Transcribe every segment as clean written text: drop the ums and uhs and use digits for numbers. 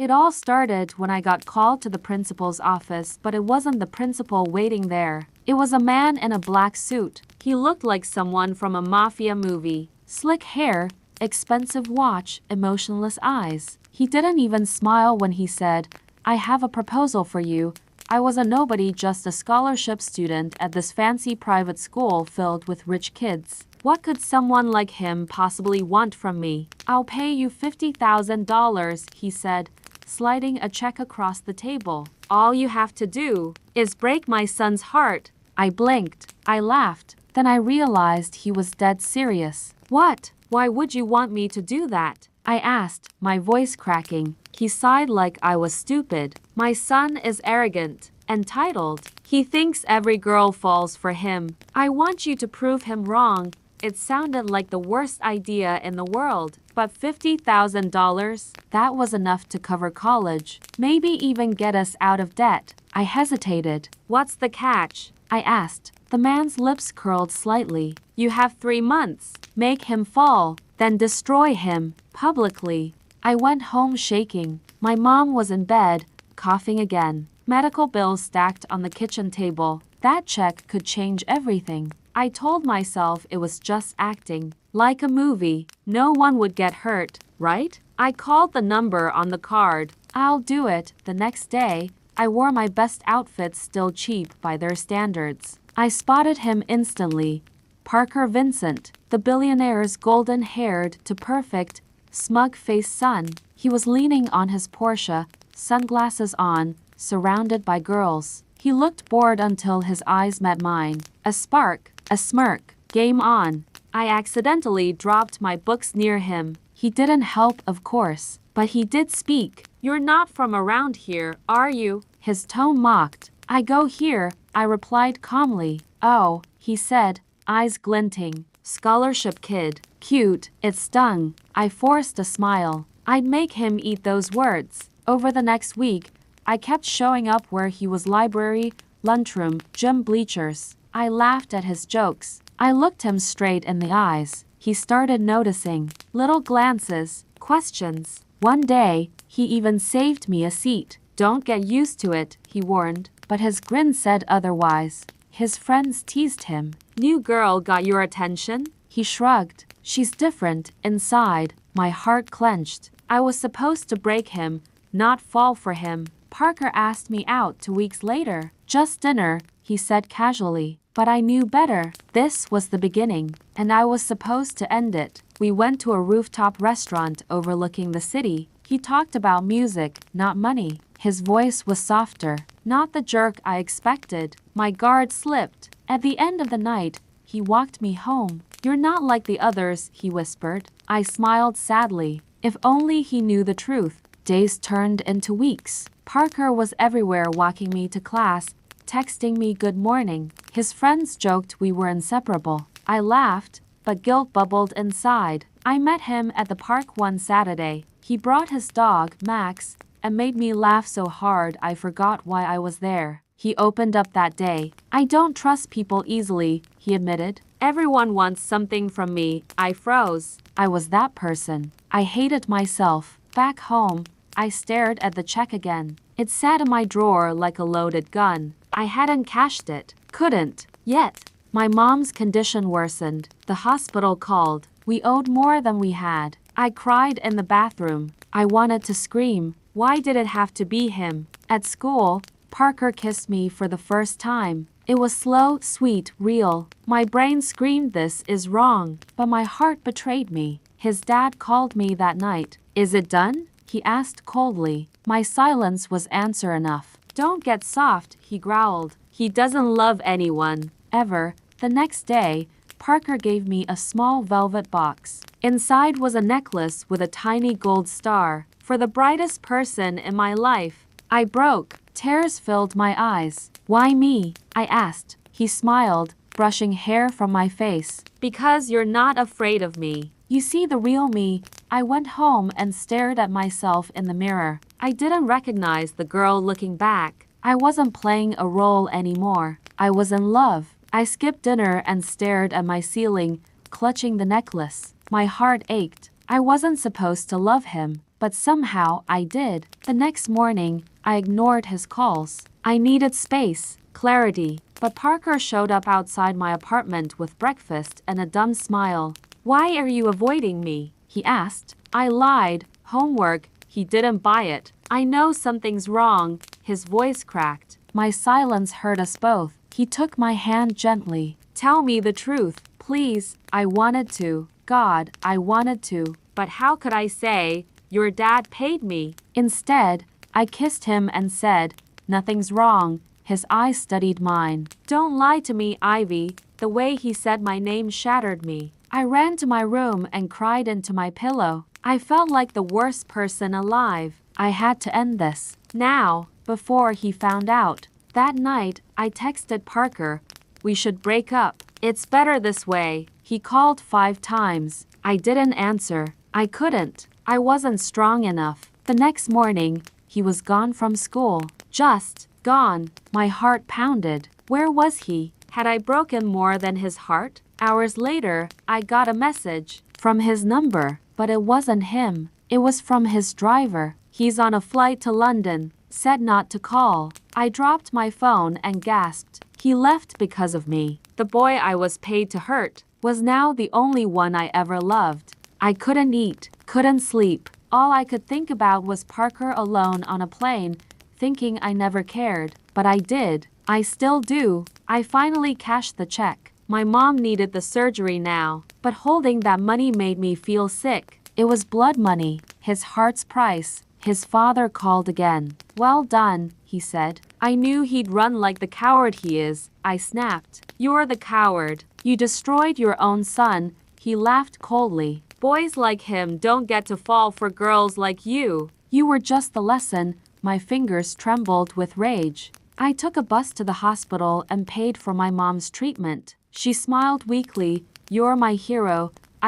It all started when I got called to the principal's office, but it wasn't the principal waiting there. It was a man in a black suit. He looked like someone from a mafia movie. Slick hair, expensive watch, emotionless eyes. He didn't even smile when he said, "I have a proposal for you." I was a nobody, just a scholarship student at this fancy private school filled with rich kids. What could someone like him possibly want from me? "I'll pay you $50,000, he said, sliding a check across the table. "All you have to do is break my son's heart." I blinked. I laughed. Then I realized he was dead serious. "What? Why would you want me to do that?" I asked, my voice cracking. He sighed like I was stupid. "My son is arrogant, entitled. He thinks every girl falls for him. I want you to prove him wrong." It sounded like the worst idea in the world, but $50,000? That was enough to cover college, maybe even get us out of debt. I hesitated. "What's the catch?" I asked. The man's lips curled slightly. "You have 3 months. Make him fall, then destroy him, publicly." I went home shaking. My mom was in bed, coughing again. Medical bills stacked on the kitchen table. That check could change everything. I told myself it was just acting. Like a movie, no one would get hurt, right? I called the number on the card. "I'll do it." The next day, I wore my best outfits, still cheap by their standards. I spotted him instantly. Parker Vincent, the billionaire's golden-haired to perfect, smug-faced son. He was leaning on his Porsche, sunglasses on, surrounded by girls. He looked bored until his eyes met mine. A spark, a smirk. Game on. I accidentally dropped my books near him. He didn't help, of course, but he did speak. "You're not from around here, are you?" His tone mocked. "I go here," I replied calmly. "Oh," he said, eyes glinting. "Scholarship kid. Cute." It stung. I forced a smile. I'd make him eat those words. Over the next week, I kept showing up where he was: library, lunchroom, gym bleachers. I laughed at his jokes. I looked him straight in the eyes. He started noticing. Little glances, questions. One day, he even saved me a seat. "Don't get used to it," he warned, but his grin said otherwise. His friends teased him. "New girl got your attention?" He shrugged. "She's different inside." My heart clenched. I was supposed to break him, not fall for him. Parker asked me out 2 weeks later. "Just dinner," he said casually. But I knew better. This was the beginning, and I was supposed to end it. We went to a rooftop restaurant overlooking the city. He talked about music, not money. His voice was softer, not the jerk I expected. My guard slipped. At the end of the night, he walked me home. "You're not like the others," he whispered. I smiled sadly. If only he knew the truth. Days turned into weeks. Parker was everywhere, walking me to class, texting me good morning. His friends joked we were inseparable. I laughed, but guilt bubbled inside. I met him at the park one Saturday. He brought his dog, Max, and made me laugh so hard I forgot why I was there. He opened up that day. "I don't trust people easily," he admitted. "Everyone wants something from me." I froze. I was that person. I hated myself. Back home, I stared at the check again. It sat in my drawer like a loaded gun. I hadn't cashed it. Couldn't. Yet. My mom's condition worsened. The hospital called. We owed more than we had. I cried in the bathroom. I wanted to scream. Why did it have to be him? At school, Parker kissed me for the first time. It was slow, sweet, real. My brain screamed, "This is wrong," but my heart betrayed me. His dad called me that night. "Is it done?" he asked coldly. My silence was answer enough. "Don't get soft," he growled. "He doesn't love anyone, ever." The next day, Parker gave me a small velvet box. Inside was a necklace with a tiny gold star. For the brightest person in my life. I broke. Tears filled my eyes. "Why me?" I asked. He smiled, brushing hair from my face. "Because you're not afraid of me. You see the real me." I went home and stared at myself in the mirror. I didn't recognize the girl looking back. I wasn't playing a role anymore. I was in love. I skipped dinner and stared at my ceiling, clutching the necklace. My heart ached. I wasn't supposed to love him, but somehow I did. The next morning, I ignored his calls. I needed space, clarity, but Parker showed up outside my apartment with breakfast and a dumb smile. "Why are you avoiding me?" he asked. I lied. "Homework." He didn't buy it. "I know something's wrong." His voice cracked. My silence hurt us both. He took my hand gently. "Tell me the truth, please." I wanted to. God, I wanted to. But how could I say, "Your dad paid me"? Instead, I kissed him and said, "Nothing's wrong." His eyes studied mine. "Don't lie to me, Ivy." The way he said my name shattered me. I ran to my room and cried into my pillow. I felt like the worst person alive. I had to end this. Now, before he found out. That night, I texted Parker, "We should break up. It's better this way." He called 5 times. I didn't answer. I couldn't. I wasn't strong enough. The next morning, he was gone from school. Just gone. My heart pounded. Where was he? Had I broken more than his heart? Hours later, I got a message from his number, but it wasn't him. It was from his driver. "He's on a flight to London. Said not to call." I dropped my phone and gasped. He left because of me. The boy I was paid to hurt was now the only one I ever loved. I couldn't eat, couldn't sleep. All I could think about was Parker alone on a plane, thinking I never cared. But I did. I still do. I finally cashed the check. My mom needed the surgery now, but holding that money made me feel sick. It was blood money, his heart's price. His father called again. "Well done," he said. I knew he'd run like the coward he is. I snapped. "You're the coward. You destroyed your own son." He laughed coldly. "Boys like him don't get to fall for girls like you." "You were just the lesson." My fingers trembled with rage. I took a bus to the hospital and paid for my mom's treatment. She smiled weakly. "You're my hero."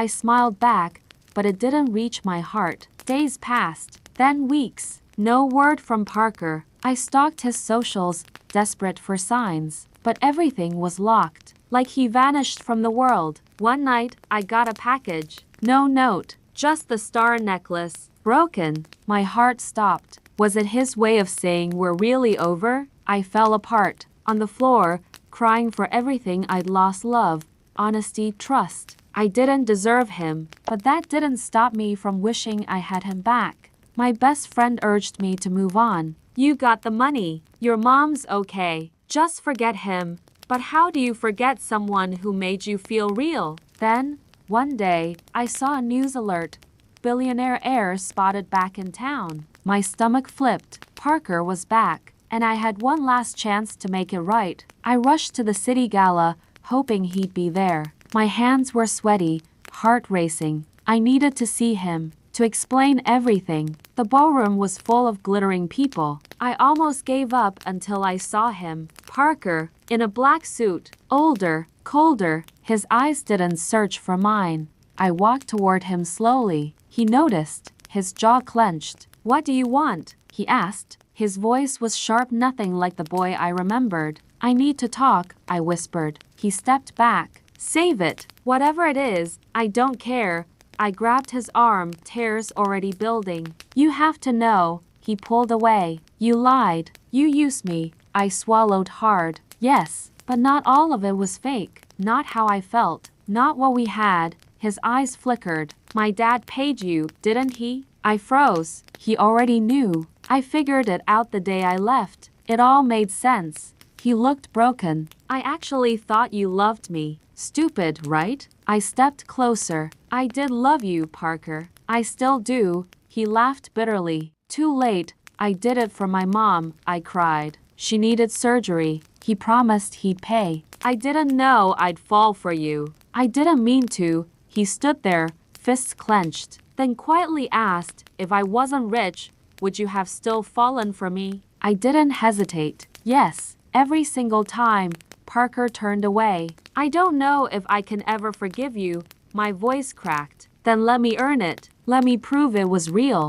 I smiled back, but it didn't reach my heart. Days passed. Then weeks. No word from Parker. I stalked his socials, desperate for signs. But everything was locked. Like he vanished from the world. One night, I got a package. No note. Just the star necklace. Broken. My heart stopped. Was it his way of saying we're really over? I fell apart. On the floor, crying for everything I'd lost: love, honesty, trust. I didn't deserve him. But that didn't stop me from wishing I had him back. My best friend urged me to move on. "You got the money. Your mom's okay. Just forget him." But how do you forget someone who made you feel real? Then, one day, I saw a news alert. Billionaire heir spotted back in town. My stomach flipped. Parker was back, and I had one last chance to make it right. I rushed to the city gala, hoping he'd be there. My hands were sweaty, heart racing. I needed to see him, to explain everything. The ballroom was full of glittering people. I almost gave up until I saw him. Parker, in a black suit, older, colder. His eyes didn't search for mine. I walked toward him slowly. He noticed. His jaw clenched. "What do you want?" he asked. His voice was sharp, nothing like the boy I remembered. "I need to talk," I whispered. He stepped back. "Save it. Whatever it is, I don't care." I grabbed his arm, tears already building. "You have to know." He pulled away. "You lied. You used me." I swallowed hard. Yes, but not all of it was fake. Not how I felt. Not what we had. His eyes flickered. "My dad paid you, didn't he?" I froze. He already knew. I figured it out the day I left. It all made sense. He looked broken. "I actually thought you loved me." Stupid, right? I stepped closer. "I did love you, Parker. I still do." He laughed bitterly. "Too late. I did it for my mom," I cried. "She needed surgery. He promised he'd pay." "I didn't know I'd fall for you." "I didn't mean to." He stood there, fists clenched, then quietly asked, "If I wasn't rich, would you have still fallen for me?" I didn't hesitate. Yes, every single time. Parker turned away. "I don't know if I can ever forgive you." My voice cracked. "Then let me earn it. Let me prove it was real."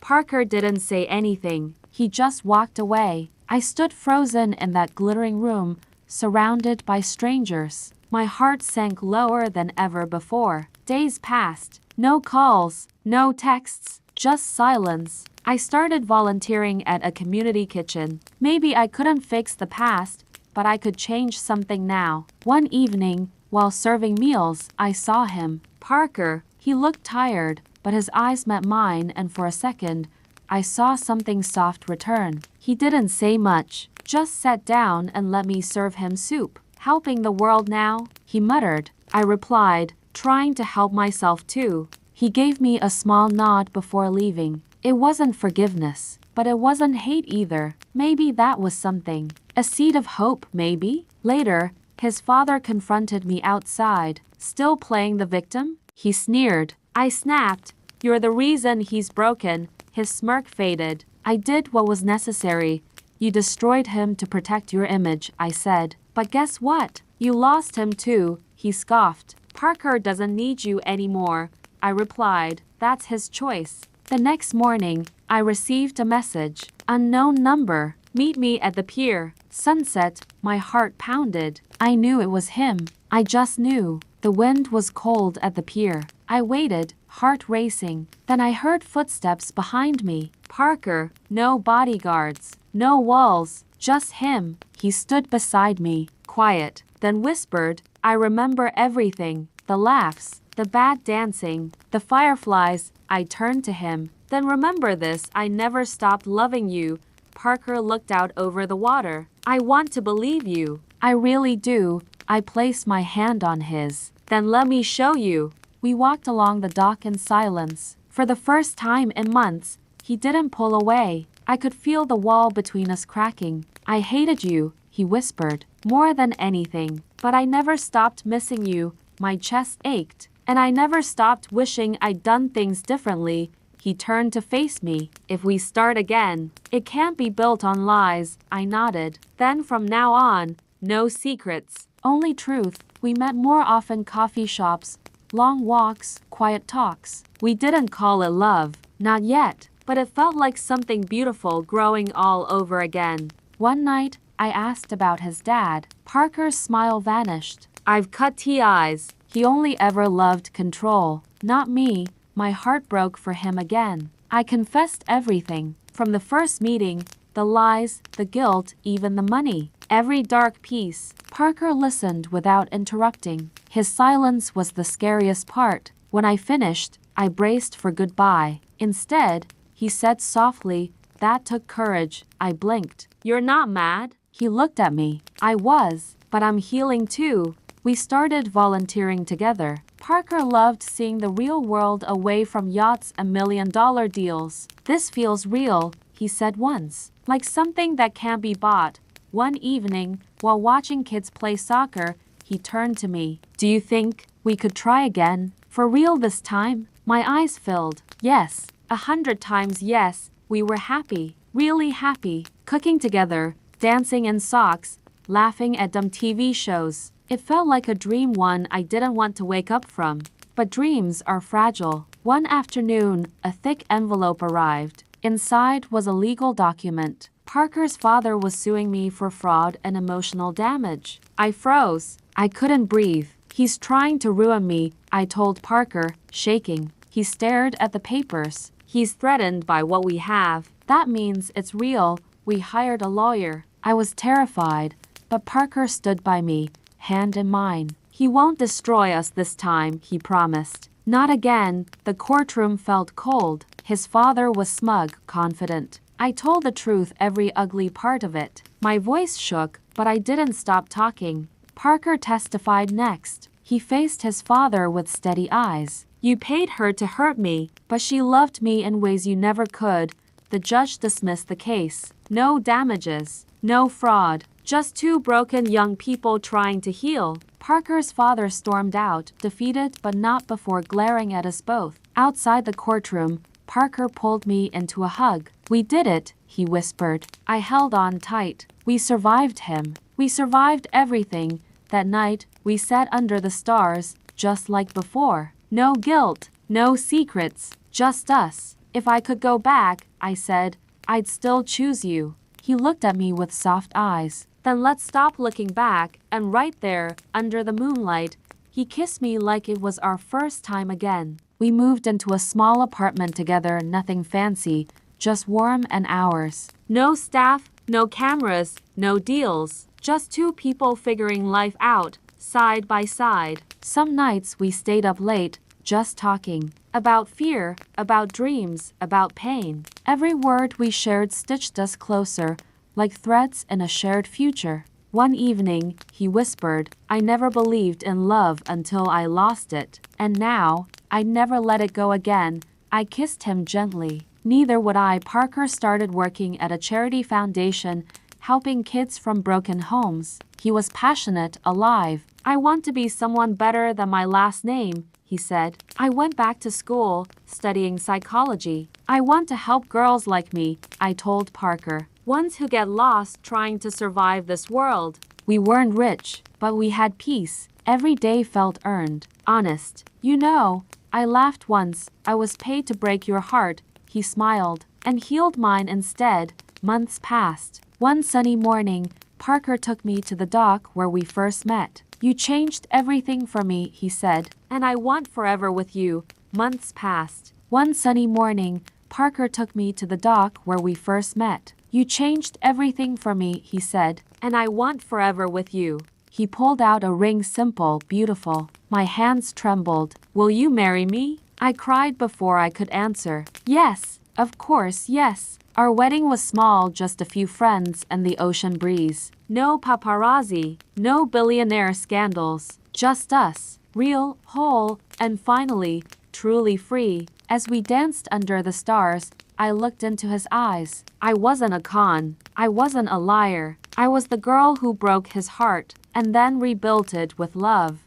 Parker didn't say anything. He just walked away. I stood frozen in that glittering room, surrounded by strangers. My heart sank lower than ever before. Days passed. No calls, no texts. just silence. I started volunteering at a community kitchen. Maybe I couldn't fix the past, but I could change something now. One evening, while serving meals, I saw him. Parker. He looked tired, but his eyes met mine, and for a second, I saw something soft return. He didn't say much, just sat down and let me serve him soup. Helping the world now? He muttered. I replied, trying to help myself too. He gave me a small nod before leaving. It wasn't forgiveness, but it wasn't hate either. Maybe that was something. A seed of hope, maybe? Later, his father confronted me outside. Still playing the victim? He sneered. I snapped. You're the reason he's broken. His smirk faded. I did what was necessary. You destroyed him to protect your image, I said. But guess what? You lost him too, he scoffed. Parker doesn't need you anymore, I replied. That's his choice. The next morning, I received a message. Unknown number. Meet me at the pier. Sunset. My heart pounded. I knew it was him. I just knew. The wind was cold at the pier. I waited, heart racing. Then I heard footsteps behind me. Parker. No bodyguards. No walls. Just him. He stood beside me, quiet, then whispered, I remember everything. The laughs, the bad dancing, the fireflies. I turned to him. Then remember this, I never stopped loving you. Parker looked out over the water. I want to believe you. I really do. I placed my hand on his. Then let me show you. We walked along the dock in silence. For the first time in months, he didn't pull away. I could feel the wall between us cracking. I hated you, he whispered, more than anything. But I never stopped missing you. My chest ached. And I never stopped wishing I'd done things differently. He turned to face me. If we start again, it can't be built on lies, I nodded. Then from now on, no secrets, only truth. We met more often, coffee shops, long walks, quiet talks. We didn't call it love, not yet, but it felt like something beautiful growing all over again. One night, I asked about his dad. Parker's smile vanished. I've cut ties. He only ever loved control, not me. My heart broke for him again. I confessed everything. From the first meeting, the lies, the guilt, even the money. Every dark piece. Parker listened without interrupting. His silence was the scariest part. When I finished, I braced for goodbye. Instead, he said softly, that took courage. I blinked. You're not mad? He looked at me. I was, but I'm healing too. We started volunteering together. Parker loved seeing the real world away from yachts and million-dollar deals. This feels real, he said once, like something that can't be bought. One evening, while watching kids play soccer, he turned to me. Do you think we could try again? For real this time? My eyes filled. Yes, 100 times yes. We were happy, really happy, cooking together, dancing in socks, laughing at dumb TV shows. It felt like a dream, one I didn't want to wake up from. But dreams are fragile. One afternoon, a thick envelope arrived. Inside was a legal document. Parker's father was suing me for fraud and emotional damage. I froze. I couldn't breathe. He's trying to ruin me, I told Parker, shaking. He stared at the papers. He's threatened by what we have. That means it's real. We hired a lawyer. I was terrified, but Parker stood by me, hand in mine. He won't destroy us this time, he promised. Not again. The courtroom felt cold. His father was smug, confident. I told the truth, every ugly part of it. My voice shook, but I didn't stop talking. Parker testified next. He faced his father with steady eyes. You paid her to hurt me, but she loved me in ways you never could. The judge dismissed the case. No damages, no fraud, just two broken young people trying to heal. Parker's father stormed out, defeated but not before glaring at us both. Outside the courtroom, Parker pulled me into a hug. We did it, he whispered. I held on tight. We survived him. We survived everything. That night, we sat under the stars, just like before. No guilt, no secrets, just us. If I could go back, I said, I'd still choose you. He looked at me with soft eyes. Then let's stop looking back, and right there, under the moonlight, he He kissed me like it was our first time again. We moved into a small apartment together, nothing fancy, just warm and ours. No staff, no cameras, no deals. Just two people figuring life out, side by side. Some nights we stayed up late, just talking. About fear, about dreams, about pain. Every word we shared stitched us closer, like threads in a shared future. One evening, he whispered, "I never believed in love until I lost it. And now, I'd never let it go again." I kissed him gently. Neither would I. Parker started working at a charity foundation, helping kids from broken homes. He was passionate, alive. "I want to be someone better than my last name," he said. "I went back to school, studying psychology. I want to help girls like me," I told Parker. "Ones who get lost trying to survive this world." We weren't rich, but we had peace. Every day felt earned, honest. "You know," I laughed once, "I was paid to break your heart." He smiled and healed mine instead. Months passed. One sunny morning, Parker took me to the dock where we first met. "You changed everything for me," he said, "and I want forever with you." Months passed. One sunny morning, Parker took me to the dock where we first met. "You changed everything for me," he said, "and I want forever with you." He pulled out a ring, simple, beautiful. My hands trembled. "Will you marry me?" I cried before I could answer. "Yes, of course, yes." Our wedding was small, just a few friends and the ocean breeze. No paparazzi, no billionaire scandals. Just us, real, whole, and finally, truly free. As we danced under the stars, I looked into his eyes. I wasn't a con. I wasn't a liar. I was the girl who broke his heart and then rebuilt it with love.